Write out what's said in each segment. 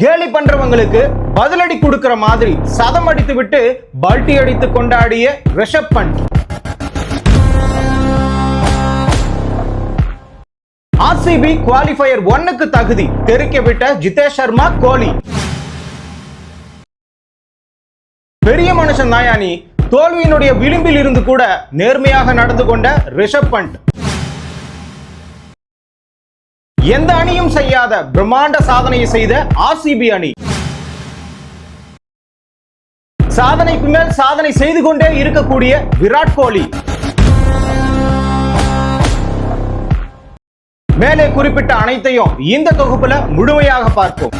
கேலி பண்றவங்களுக்கு பதிலடி கொடுக்கிற மாதிரி சதம் அடித்து விட்டு பல்டி அடித்து கொண்டாடிய ரிஷப் பண்ட். ஆர்சிபி குவாலிஃபயர் 1க்கு தகுதி தெரிக்க விட்ட ஜிதேஷ் சர்மா, கோலி. பெரிய மனுஷன் நாயானி தோல்வியினுடைய விளிம்பில் இருந்து கூட நேர்மையாக நடந்து கொண்ட ரிஷப் பண்ட். எந்த அணியும் செய்யாத பிரம்மாண்ட சாதனையை செய்த ஆர்சிபி அணி. சாதனைக்கு மேல் சாதனை செய்து கொண்டே இருக்கக்கூடிய விராட் கோலி. மேலே குறிப்பிட்ட அனைத்தையும் இந்த தொகுப்புல முழுமையாக பார்ப்போம்.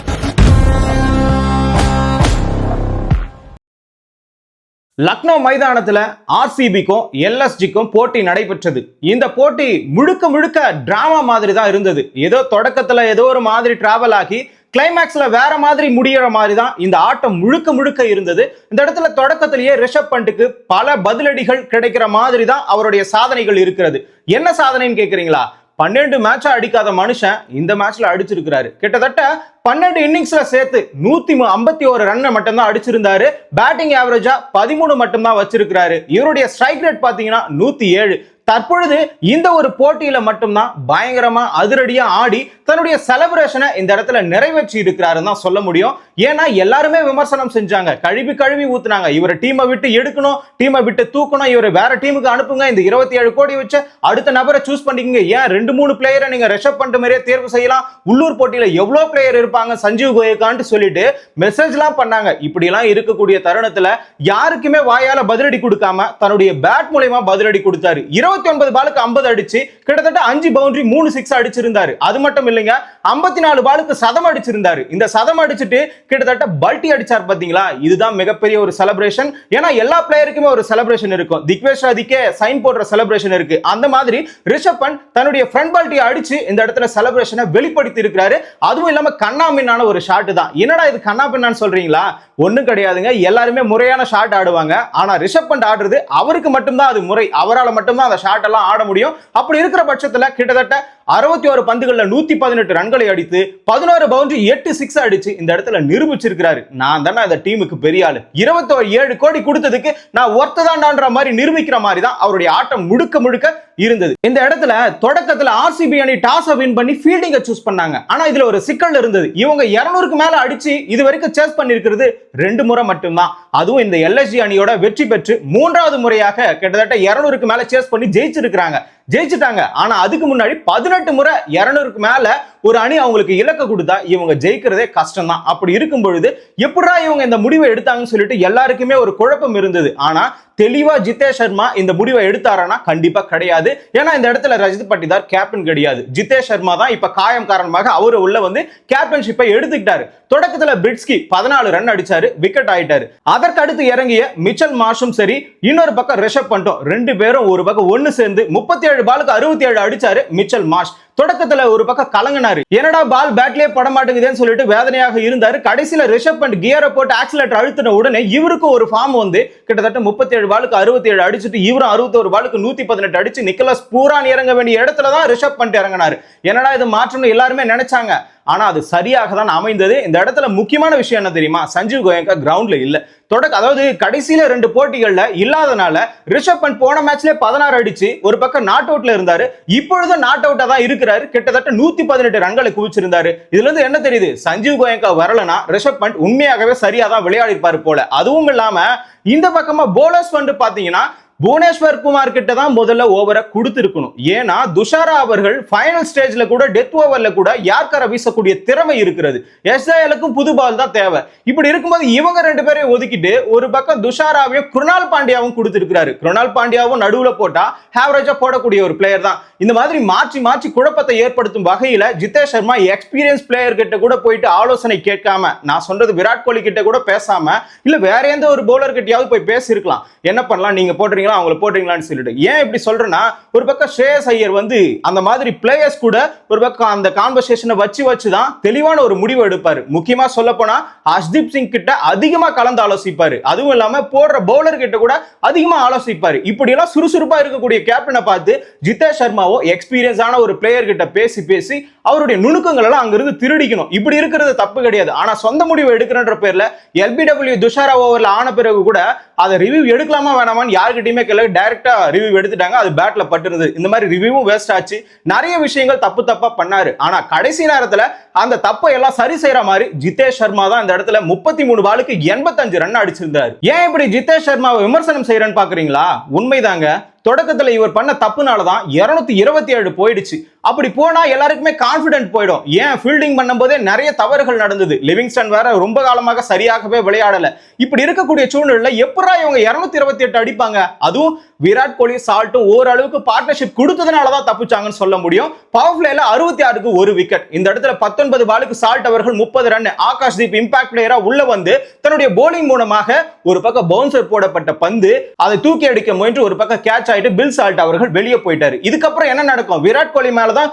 லக்னோ மைதானத்துல ஆர்சிபிக்கும் எல்எஸ்ஜிக்கும் போட்டி நடைபெற்றது. இந்த போட்டி முழுக்க முழுக்க டிராமா மாதிரி தான் இருந்தது. ஏதோ தொடக்கத்துல ஏதோ ஒரு மாதிரி டிராவல் ஆகி கிளைமேக்ஸ்ல வேற மாதிரி முடியற மாதிரி தான் இந்த ஆட்டம் முழுக்க முழுக்க இருந்தது. இந்த இடத்துல தொடக்கத்திலேயே ரிஷப் பண்ட்டுக்கு பல பதிலடிகள் கிடைக்கிற மாதிரி தான் அவருடைய சாதனைகள் இருக்கிறது. என்ன சாதனைன்னு கேக்குறீங்களா? 12 மேட்சா அடிக்காத மனுஷன் இந்த மேட்ச்ல அடிச்சிருக்கிறாரு. கிட்டத்தட்ட 12 இன்னிங்ஸ்ல சேர்த்து 151 ரன் மட்டும் தான் அடிச்சிருந்தாரு. பேட்டிங் ஆவரேஜா 13 மட்டும் தான் வச்சிருக்கிறாரு. இவருடைய ஸ்ட்ரைக் ரேட் பாத்தீங்கன்னா 107. தற்பொழுது இந்த ஒரு போட்டியில மட்டும்தான் பயங்கரமா அதிரடியா ஆடி தன்னுடைய செலிப்ரேஷனை இந்த இடத்துல நிறைவேற்றி இருக்கிறாருன்னு தான் சொல்ல முடியும். ஏன்னா எல்லாருமே விமர்சனம் செஞ்சாங்க, கழுவி கழுவி ஊத்துனாங்க. இவரை டீமை விட்டு எடுக்கணும், டீமை விட்டு தூக்கணும், இவரை வேற டீமுக்கு அனுப்புங்க, இந்த 27 கோடி வச்சு அடுத்த நபரை சூஸ் பண்ணிக்கங்க, ஏன் 2-3 பிளேயரை நீங்க ரிஷப் பண்ட் மாதிரியே தேர்வு செய்யலாம், உள்ளூர் போட்டியில எவ்வளவு பிளேயர் இருப்பாங்க, சஞ்சீவ் கோயக்கான்னு சொல்லிட்டு மெசேஜ் எல்லாம் பண்ணாங்க. இப்படி எல்லாம் இருக்கக்கூடிய தருணத்துல யாருக்குமே வாயால பதிலடி கொடுக்காம தன்னுடைய பேட் மூலமா பதிலடி கொடுத்தாரு. 29 பாலுக்கு 50 அடிச்சு கிட்டத்தட்ட 5 பவுண்டரி 3 6 அடிச்சிருந்தாரு. அது மட்டும் இல்லைங்க, 54 பாலுக்கு சதம் அடிச்சிருந்தாரு. இந்த சதம் அடிச்சுட்டு கிட்டத்தட்ட பல்டி அடிச்சார். பாத்தீங்களா, இதுதான் மிகப்பெரிய ஒரு செலிப்ரேஷன். ஏன்னா எல்லா பிளேயருக்குமே ஒரு செலிப்ரேஷன் இருக்கும். திக்வேஷ் ராதிக்கே சைன் போடுற செலிப்ரேஷன் இருக்கு. அந்த மாதிரி ரிஷப் பண்ட் தன்னுடைய ஃப்ரண்ட் பல்டி அடிச்சு இந்த இடத்துல செலிப்ரேஷனை வெளிப்படுத்தி இருக்கிறாரு. அதுவும் இல்லாம கண்ணாமின்னான ஒரு ஷாட் தான். என்னடா இது கண்ணாபின்னான்னு சொல்றீங்களா? ஒண்ணும் கிடையாதுங்க, எல்லாருமே முறையான ஷாட் ஆடுவாங்க. ஆனா ரிஷப் பண்ட் ஆடுறது அவருக்கு மட்டும்தான் அது முறை. அவரால் மட்டும்தான் அந்த ஷாட் எல்லாம் ஆட முடியும். அப்படி இருக்கிற பட்சத்துல கிட்டத்தட்ட 61 பந்துகள்ல 118 ரன்களை அடித்து 11 பவுண்டரி 8 6 அடிச்சு இந்த இடத்துல நிரூபிச்சிருக்கிறாரு. நான் தானே இந்த டீமுக்கு பெரிய ஆளு, 27 கோடி கொடுத்ததுக்கு நான் ஒர்த்ததான்டான்ற மாதிரி நிரூபிக்கிற மாதிரி தான் அவருடைய ஆட்டம் முழுக்க முழுக்க இருந்தது. இந்த இடத்துல தொடக்கத்துல ஆர்சிபி அணி டாஸ் வின் பண்ணி ஃபீல்டிங்கை சூஸ் பண்ணாங்க. ஆனா இதுல ஒரு சிக்கல் இருந்தது. இவங்க 200க்கு மேல அடிச்சு இது வரைக்கும் சேஸ் பண்ணிருக்கிறது 2 முறை மட்டும்தான். அதுவும் இந்த எல்எஸ்ஜி அணியோட வெற்றி பெற்று 3வது முறையாக கிட்டத்தட்ட 200க்கு மேல சேஸ் பண்ணி ஜெயிச்சுட்டாங்க. ஆனா அதுக்கு முன்னாடி 18 முறை 200க்கு மேல ஒரு அணி அவங்களுக்கு இலக்க கொடுத்தா இவங்க ஜெயிக்கிறதே கஷ்டம் தான். அப்படி இருக்கும் பொழுது எப்படா இவங்க இந்த முடிவை எடுத்தாங்கன்னு சொல்லிட்டு எல்லாருக்குமே ஒரு குழப்பம் இருந்தது. ஆனா தெளிவா ஜிதேஷ் சர்மா இந்த முடிவை எடுத்தாரானா கண்டிப்பா கிடையாது. ஏன்னா இந்த இடத்துல ரஜித் பட்டிதார் கேப்டன் கிடையாது. ஜிதேஷ் சர்மா தான் இப்ப காயம் காரணமாக அவரு உள்ள வந்து கேப்டன்ஷிப்பை எடுத்துக்கிட்டாரு. தொடக்கத்துல பிரிட்ஸ்கி 14 ரன் அடிச்சாரு, விக்கெட் ஆயிட்டாரு. அதற்கு அடுத்து இறங்கிய மிச்சல் மார்ஷும் சரி, இன்னொரு பக்கம் ரிஷப் பண்டும், 2 பேரும் ஒரு பக்கம் ஒன்னு சேர்ந்து 37 பாலுக்கு 67 அடிச்சாரு மிச்சல் மார்ஷ். தொடக்கத்துல ஒரு பக்கம் கலங்கினாரு, என்னடா பால் பேட்லயே பட மாட்டேங்குதுன்னு சொல்லிட்டு வேதனையாக இருந்தாரு. கடைசியில ரிஷப் பண்ட் கியரை போட்டு ஆக்சிலேட்டர் அழுத்தின உடனே இவருக்கு ஒரு ஃபார்ம் வந்து கிட்டத்தட்ட 37 பாலுக்கு 67 அடிச்சுட்டு இவரும் 61 பாலுக்கு 118 அடிச்சு நிக்கலஸ் பூரான் இறங்க வேண்டிய இடத்துல தான் ரிஷப் பண்ட் இறங்கினாரு. என்னடா இது மாற்றம்னு எல்லாருமே நினைச்சாங்க. ஆனா அது சரியாக தான் அமைந்தது. இந்த இடத்துல முக்கியமான விஷயம் என்ன தெரியுமா? சஞ்சீவ் கோயங்கா கிரவுண்ட்ல இல்ல. அதாவது கடைசியில 2 போட்டிகள்ல இல்லாதனால ரிஷப் பண்ட் போன மேட்ச்ல 16 அடிச்சு ஒரு பக்கம் நாட் அவுட்ல இருந்தாரு. இப்பொழுது நாட் அவுட்டா தான் இருக்கிறாரு. கிட்டத்தட்ட 118 ரன்களை குவிச்சிருந்தாரு. இதுல இருந்து என்ன தெரியுது? சஞ்சீவ் கோயங்கா வரலனா ரிஷப் பண்ட் உண்மையாகவே சரியா தான் விளையாடி இருப்பாரு போல. அதுவும் இல்லாம இந்த பக்கமா போலர்ஸ் வந்து பாத்தீங்கன்னா புவனேஸ்வர் குமார் கிட்ட தான் முதல்ல ஓவரை கொடுத்திருக்கணும். ஏன்னா துஷாரா அவர்கள் ஃபைனல் ஸ்டேஜ்ல கூட டெத் ஓவர்ல கூட யார்கரை வீசக்கூடிய திறமை இருக்கிறது. எஸ்ஐஎலுக்கும் புது பால் தான் தேவை. இப்படி இருக்கும்போது இவங்க 2 பேரையும் ஒதுக்கிட்டு ஒரு பக்கம் துஷாராவையும் குருணால் பாண்டியாவும் கொடுத்திருக்கிறாரு. குருணால் பாண்டியாவும் நடுவுல போட்டா ஆவரேஜா போடக்கூடிய ஒரு பிளேயர் தான். இந்த மாதிரி மாற்றி மாற்றி குழப்பத்தை ஏற்படுத்தும் வகையில ஜிதேஷ் சர்மா எக்ஸ்பீரியன்ஸ் பிளேயர் கிட்ட கூட போயிட்டு ஆலோசனை கேட்காம, நான் சொல்றது விராட் கோலி கிட்ட கூட பேசாம, இல்ல வேற எந்த ஒரு பவுலர் கிட்டயாவது போய் பேசியிருக்கலாம். என்ன பண்ணலாம், நீங்க போடுறீங்க போடுறீங்களா அவங்கள போடுறீங்களான்னு சொல்லிட்டு. ஏன் இப்படி சொல்றேன்னா, ஒரு பக்கம் ஸ்ரேயஸ் ஐயர் வந்து அந்த மாதிரி பிளேயர்ஸ் கூட ஒரு பக்கம் அந்த கான்வர்சேஷனை வச்சுதான் தெளிவான ஒரு முடிவு எடுப்பாரு. முக்கியமா சொல்ல போனா ஹர்ஷ்தீப் சிங் கிட்ட அதிகமா கலந்து ஆலோசிப்பாரு. அதுவும் இல்லாம போடுற பவுலர் கிட்ட கூட அதிகமா ஆலோசிப்பாரு. இப்படி எல்லாம் சுறுசுறுப்பா இருக்கக்கூடிய கேப்டனை பார்த்து ஜிதேஷ் சர்மாவோ எக்ஸ்பீரியன்ஸான ஒரு பிளேயர் கிட்ட பேசி அவருடைய நுணுக்கங்கள் எல்லாம் அங்கிருந்து திருடிக்கணும். இப்படி இருக்கிறது தப்பு கிடையாது. ஆனா சொந்த முடிவு எடுக்கிறன்ற பேர்ல LBW துஷாரா ஓவர்ல ஆன பிறகு கூட அதை ரிவ்யூ எடுக்கலாமா வேணாமான்னு யாருக்கிட்டையுமே கேட்கல, டைரக்டா ரிவ்யூ எடுத்துட்டாங்க. அது பேட்ல பட்டுருது. இந்த மாதிரி ரிவ்யூவும் வேஸ்ட் ஆச்சு. நிறைய விஷயங்கள் தப்பா பண்ணாரு. ஆனா கடைசி நேரத்துல அந்த தப்பை எல்லாம் சரி செய்யற மாதிரி ஜிதேஷ் சர்மா தான் இந்த இடத்துல 33 பாலுக்கு 85 ரன் அடிச்சிருந்தாரு. ஏன் இப்படி ஜிதேஷ் சர்மாவை விமர்சனம் செய்யறேன்னு பாக்குறீங்களா? உண்மைதாங்க. தொடக்கத்துல இவர் பண்ண தப்புனாலதான் 227 போயிடுச்சு. அப்படி போனா எல்லாருக்குமே கான்பிடன்ட் போயிடும். ஏன் ஃபீல்டிங் பண்ணும்போதே நிறைய தவறுகள் நடந்தது. லிவிங்ஸ்டன் வேற ரொம்ப காலமாக சரியாகவே விளையாடல. இப்படி இருக்கக்கூடிய சூழ்நிலையில எப்படா இவங்க 228 அடிப்பாங்க? அதுவும் விராட் கோலி சால்ட்டும் ஓரளவுக்கு பார்ட்னர்ஷிப் கொடுத்ததுனாலதான் தப்பிச்சாங்கன்னு சொல்ல முடியும். பவர் பிளேல 66க்கு ஒரு விக்கெட். இந்த இடத்துல 19 பாலுக்கு சால்ட் அவர்கள் 30 ரன். ஆகாஷ்தீப் இம்பாக்ட் பிளேயரா உள்ள வந்து தன்னுடைய போலிங் மூலமாக ஒரு பக்கம் பவுன்சர் போடப்பட்ட பந்து அதை தூக்கி அடிக்க முயன்று ஒரு பக்கம் கேட்ச் ஆயிட்டு பில் சால்ட் அவர்கள் வெளியே போயிட்டாரு. இதுக்கப்புறம் என்ன நடக்கும்? விராட் கோலி மேலதான்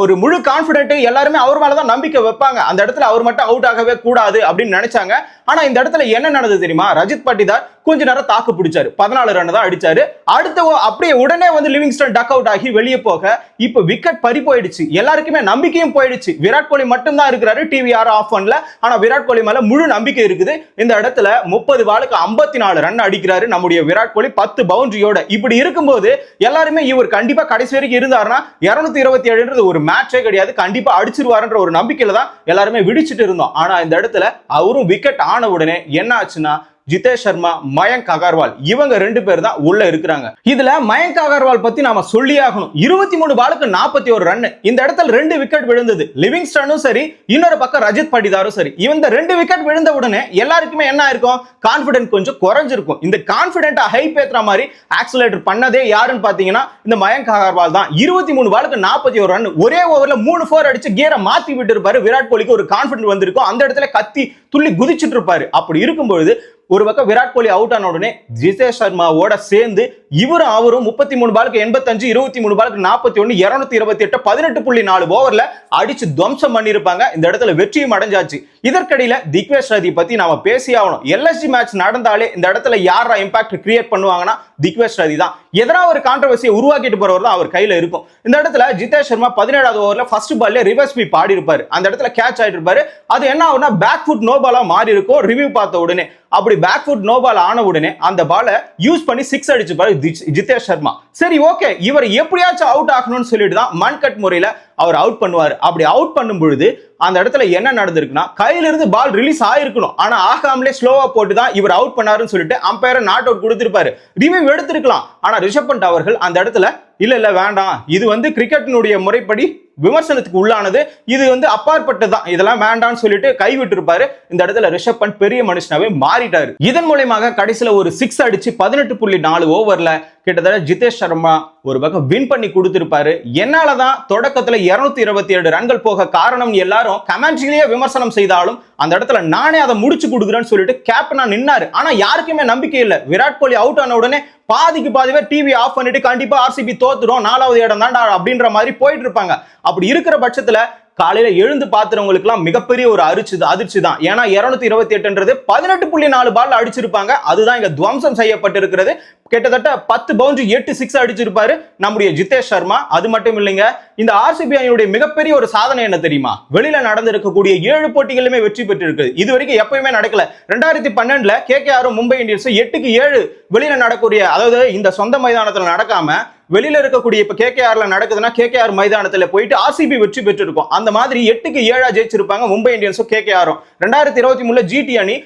ஒரு முழு கான்பிடென்ட், எல்லாருமே அவர் மேலதான் நம்பிக்கை வைப்பாங்க. அந்த இடத்துல அவர் மட்டும் அவுட் ஆகவே கூடாது அப்படின்னு நினைச்சாங்க. ஆனா இந்த இடத்துல என்ன நடந்தது தெரியுமா? ரஜித் பட்டிதார் கொஞ்ச நேரம் தாக்கு பிடிச்சாரு. 14 ரன் தான் அடிச்சாரு. அடுத்த அப்படியே உடனே வந்து லிவிங்ஸ்டன் டக் அவுட் ஆகி வெளியே போக இப்ப விக்கெட் பறி போயிடுச்சு. எல்லாருக்குமே நம்பிக்கையும் போயிடுச்சு. விராட் கோலி மட்டும் தான் இருக்கிறாரு, டிவி யாரும் ஆஃப் பண்ணல. ஆனா விராட் கோலி மேல முழு நம்பிக்கை இருக்குது. இந்த இடத்துல 30 பாலுக்கு 54 ரன் அடிக்கிறாரு நம்முடைய விராட் கோலி 10 பவுண்டரியோட. இப்படி இருக்கும்போது எல்லாருமே இவர் கண்டிப்பா கடைசி வரைக்கும் இருந்தாருன்னா 227 ஒரு மேட்சே கிடையாது, கண்டிப்பா அடிச்சிருவாருன்ற ஒரு நம்பிக்கையில தான் எல்லாருமே விடிச்சிட்டு இருந்தோம். ஆனா இந்த இடத்துல அவரும் விக்கெட் ஆன உடனே என்ன ஆச்சுன்னா, ஜிதேஷ் சர்மா, மயங்க் அகர்வால் இவங்க 2 பேர் தான் உள்ள இருக்கிறாங்க. இதுல மயங்க் அகர்வால் பத்தி நாம சொல்லி ஆகணும். 23 பாலுக்கு 41 ரன். இந்த இடத்துல 2 விக்கெட் விழுந்தது. லிவிங்ஸ்டனும் சரி, இன்னொரு பக்கம் ரஜித் பட்டிதாரும் சரி. இந்த 2 விக்கெட் விழுந்த உடனே எல்லாருக்குமே என்ன இருக்கும்? கான்பிடன்ட் கொஞ்சம் குறைஞ்சிருக்கும். இந்த கான்பிடன்ட்டா ஹைப் ஏத்துற மாதிரி ஆக்சிலரேட்டர் பண்ணதே யாருன்னு பாத்தீங்கன்னா இந்த மயங்க் அகர்வால் தான். 23 பாலுக்கு 41 ரன். ஒரே ஓவர்ல 3 4 அடிச்சு கியரை மாத்தி விட்டு இருப்பாரு. விராட் கோலிக்கு ஒரு கான்பிடன்ட் வந்திருக்கும். அந்த இடத்துல கத்தி துள்ளி குதிச்சிட்டு இருப்பாரு. அப்படி இருக்கும்போது ஒரு பக்கம் விராட் கோலி அவுட் ஆன உடனே ஜிதேஷ் சர்மாவோட சேர்ந்து இவரும் அவரும் 33 பாலுக்கு 85, 23 பாலுக்கு 41, 228, 18.4 ஓவர்ல அடிச்சு துவம்சம் பண்ணிருப்பாங்க. இந்த இடத்துல வெற்றியும் அடைஞ்சாச்சு. இதற்கிடையில திக்வேஷ் ரதி பத்தி நாம பேசி ஆகணும். LSG மேட்ச் நடந்தாலே இந்த இடத்துல யாரா இம்பாக்ட் கிரியேட் பண்ணுவாங்கன்னா திக்வேஷ் ரதி தான். எதனா ஒரு கான்ட்ரவர்சியை உருவாக்கிட்டு போறவர் தான் அவர் கையில இருக்கும். இந்த இடத்துல ஜிதேஷ் சர்மா 17வது ஓவர்ல ஃபர்ஸ்ட் பால்ல ரிவர்ஸ் ஸ்வீப் ஆடி இருப்பாரு. அந்த இடத்துல கேட்ச் ஆயிட்டு இருப்பாரு. அது என்ன ஆகும்னா பேக் ஃபுட் நோ பாலா மாறி இருக்கும் ரிவ்யூ பார்த்த உடனே. அப்படி பேக் ஃபுட் நோ பால் ஆன உடனே அந்த பாலை யூஸ் பண்ணி 6 அடிச்சுப்பாரு ஜிதேஷ் சர்மா. சரி, ஓகே, இவர் எப்படியாச்சும் அவுட் ஆகணும்னு சொல்லிட்டு தான் மன் கட் முறையில அவர் அவுட் பண்ணுவார். அப்படி அவுட் பண்ணும் பொழுது அந்த இடத்துல என்ன நடந்திருக்குன்னா, கையில இருந்து பால் ரிலீஸ் ஆயிருக்கணும், ஆனா ஆகாமலே ஸ்லோவா போட்டு தான் இவர் அவுட் பண்ணாருன்னு சொல்லிட்டு அம்பையர் நாட் அவுட் கொடுத்திருப்பாரு. ரிவ்யூ எடுத்திருக்கலாம். ஆனா ரிஷப் பண்ட் அவர்கள் அந்த இடத்துல இல்ல வேண்டாம், இது வந்து கிரிக்கெட்டினுடைய முறைப்படி விமர்சனத்துக்கு உள்ளானது, இது வந்து அப்பாற்பட்டதுதான், இதெல்லாம் வேண்டாம்னு சொல்லிட்டு கைவிட்டு இருப்பாரு. இந்த இடத்துல ரிஷப் பண்ட் பெரிய மனுஷனாவே மாறிட்டாரு. இதன் மூலமாக கடைசியில ஒரு 6 அடிச்சு 18.4 ஓவர்ல கிட்டத்தட்ட ஜிதேஷ் சர்மா ஒரு பக்கம் வின் பண்ணி கொடுத்திருப்பாரு. என்னாலதான் தொடக்கத்துல 227 ரன்கள் போக காரணம் எல்லாரும் கமெண்ட்ரியிலேயே விமர்சனம் செய்தாலும் அந்த இடத்துல நானே அதை முடிச்சு கொடுக்குறேன்னு சொல்லிட்டு கேப்டனா நின்னாரு. ஆனா யாருக்குமே நம்பிக்கை இல்லை. விராட் கோலி அவுட் ஆன உடனே பாதிக்கு பாதிவே டிவி ஆஃப் பண்ணிட்டு கண்டிப்பா RCB தோத்துரும், 4வது இடம் தான்டா அப்படின்ற மாதிரி போயிட்டு இருப்பாங்க. அப்படி இருக்கிற பட்சத்துல காலையில எழுந்து பாத்துறவங்களுக்கு எல்லாம் மிகப்பெரிய ஒரு அதிர்ச்சி தான். ஏன்னா 228 18.4 பால்ல அடிச்சிருப்பாங்க. அதுதான் இங்க துவம்சம் செய்யப்பட்டிருக்கிறது. கிட்டத்தட்ட 10 பவுண்டரி 8 6 அடிச்சிருப்பாரு நம்முடைய ஜிதேஷ் சர்மா. அது மட்டும் இல்லைங்க, இந்த RCB அணியுடைய மிகப்பெரிய ஒரு சாதனை என்ன தெரியுமா? வெளியில நடந்திருக்கக்கூடிய 7 போட்டிகளுமே வெற்றி பெற்று இருக்குது. இது வரைக்கும் எப்பயுமே நடக்கல. 2012ல KKR மும்பை இந்தியன்ஸ் 8க்கு 7 வெளியில நடக்கக்கூடிய, அதாவது இந்த சொந்த மைதானத்துல நடக்காம வெளியில இருக்கக்கூடிய இப்ப KKRல நடக்குதுன்னா KKR மைதானத்துல போயிட்டு RCB வெற்றி பெற்று இருக்கும். அந்த மாதிரி 8க்கு 7 ஜெயிச்சிருப்பாங்க மும்பை இந்தியன்ஸும் KKRம். 2023ல GT அணி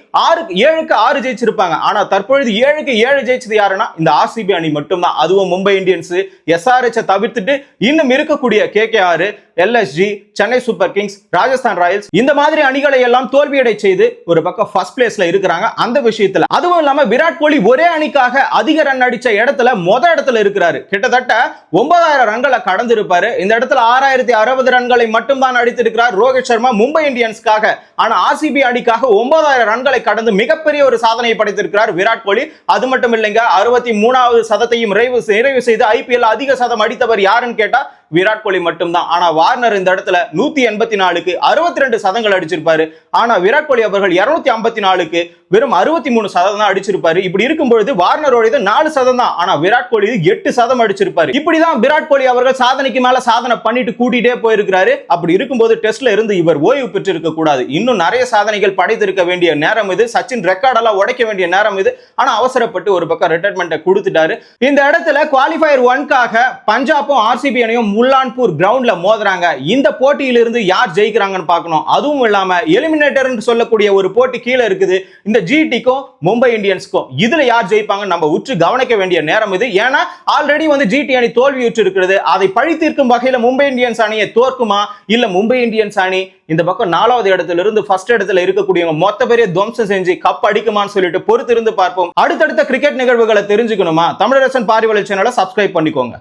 7க்கு 6 ஜெயிச்சிருப்பாங்க. ஆனா தற்பொழுது 7க்கு 7 ஜெயிச்சது யாருன்னா இந்த RCB அணி மட்டும்தான். அதுவும் மும்பை இந்தியன்ஸ், SRH தவிர்த்துட்டு இன்னும் இருக்கக்கூடிய KKR, LSG, Chennai super Kings, Rajasthan Royals, இந்த மாதிரி அணிகளை எல்லாம் தோல்வியடை செய்து ஒரு பக்கம் ஃபர்ஸ்ட் பிளேஸ்ல இருக்கிறாங்க அந்த விஷயத்துல. அதுவும் இல்லாம விராட் கோலி ஒரே அணிக்காக அதிக ரன் அடிச்ச இடத்துல இடத்துல இருக்கிறாரு. கிட்டத்தட்ட கிட்டத்தட்ட 9000 ரன்களை கடந்திருப்பாரு. இந்த இடத்துல 6060 ரன்களை மட்டும் தான் அடித்திருக்கிறார் ரோஹித் சர்மா மும்பை இந்தியன்ஸ்க்காக. ஆனா ஆர்சிபி அணிக்காக 9000 ரன்களை கடந்து மிகப்பெரிய ஒரு சாதனையை படைத்திருக்கிறார் விராட் கோலி. அது மட்டும் இல்லைங்க, 63வது சதத்தையும் நிறைவு செய்து ஐபிஎல் அதிக சதம் அடித்தவர் யாருன்னு கேட்டா விராட் கோலி மட்டும்தான். ஆனா வார்னர் இந்த இடத்துல 184க்கு 62 சதங்கள் அடிச்சிருப்பாரு. ஆனா விராட் கோலி அவர்கள் 254க்கு வெறும் 63 சதம் தான் அடிச்சிருப்பாரு. இப்படி இருக்கும்பொழுது வார்னரோட 4 சதம் தான், ஆனா விராட் கோலி 8 சதம் அடிச்சிருப்பாரு. இப்படிதான் விராட் கோலி அவர்கள் சாதனைக்கு மேல சாதனை பண்ணிட்டு கூட்டிட்டே போயிருக்கிறாரு. அப்படி இருக்கும்போது டெஸ்ட்ல இருந்து இவர் ஓய்வு பெற்றிருக்க கூடாது. இன்னும் நிறைய சாதனைகள் படைத்திருக்க வேண்டிய நேரம் இது. சச்சின் ரெக்கார்டெல்லாம் உடைக்க வேண்டிய நேரம் இது. ஆனா அவசரப்பட்டு ஒரு பக்கம் ரிட்டையர்மெண்ட் கொடுத்துட்டாரு. இந்த இடத்துல குவாலிஃபயர் 1க்காக பஞ்சாபும் ஆர்சிபி அணியும் முல்லான்பூர் கிரவுண்ட்ல மோதுறாங்க. இந்த போட்டியிலிருந்து யார் ஜெயிக்கிறாங்கன்னு பார்க்கணும். அதுவும் இல்லாம எலிமினேட்டர் சொல்லக்கூடிய ஒரு போட்டி கீழே இருக்குது. இந்த ஜிடிக்கும் மும்பை இந்தியன்ஸ்க்கும் இதுல யார் ஜெயிப்பாங்க நம்ம உற்று கவனிக்க வேண்டிய நேரம் இது. ஏன்னா ஆல்ரெடி ஜிடி அணி தோல்வியுற்று இருக்கிறது. அதை பழி தீர்க்கும் வகையில மும்பை இந்தியன்ஸ் அணியை தோற்குமா, இல்ல மும்பை இந்தியன்ஸ் அணி இந்த பக்கம் 4வது இடத்துல இருந்து ஃபர்ஸ்ட் இடத்துல இருக்கக்கூடியவங்க மொத்த பெரிய துவம்சம் செஞ்சு கப் அடிக்குமான்னு சொல்லிட்டு பொறுத்திருந்து பார்ப்போம். அடுத்தடுத்த கிரிக்கெட் நிகழ்வுகளை தெரிஞ்சுக்கணுமா, தமிழரசன் பார்வையாளர் சேனலை சப்ஸ்கிரைப் பண்ணிக்கோங்க.